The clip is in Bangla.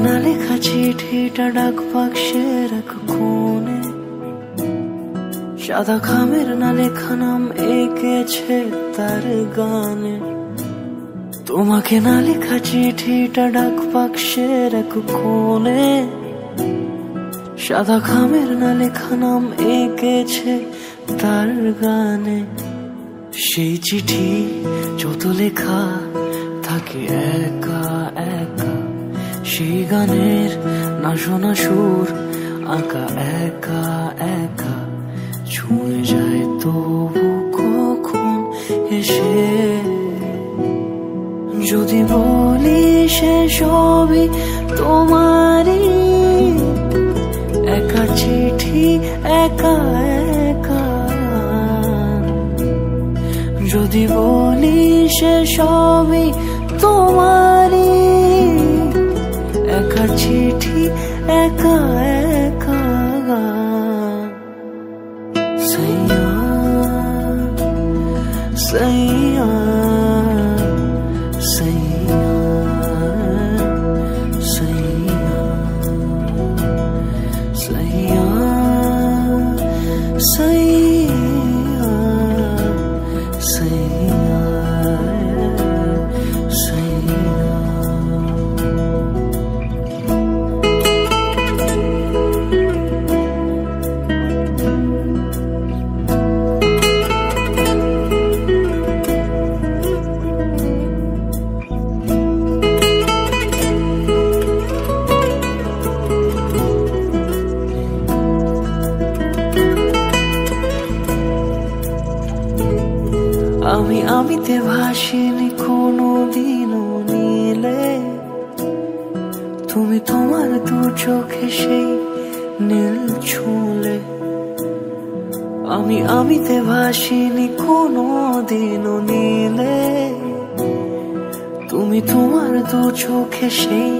না লেখা চিঠিটা ডাক বাক্সের এক কোণে, সাদা খামের না লেখা নাম এঁকেছে তার গানে। তোমাকে না লেখা চিঠিটা ডাক বাক্সের এক কোণে, সাদা খামের না লেখা নাম এঁকেছে তার গানে। সেই চিঠি যত লেখা থাকে একা একা, সেই গানের না শোনা সুর আঁকা একা একা, ছুঁয়ে যায় তবু কখন এসে। যদি বলি সে সবই তোমারই, একা চিঠি একা একা। যদি বলি সে সবই তোমারই, একা চিঠি একা একা। সাইয়া সাইয়া সাইয়া সাইয়া সাইয়া সাইয়া সাইয়া সাইয়া। আমি আমিতে ভাসিনি কোনো দিনও নীলে, তুমি তোমার দু চোখে সেই নীল ছুঁলে। আমি আমিতে ভাসিনি কোনো দিনও নীলে, তুমি তোমার দু চোখে সেই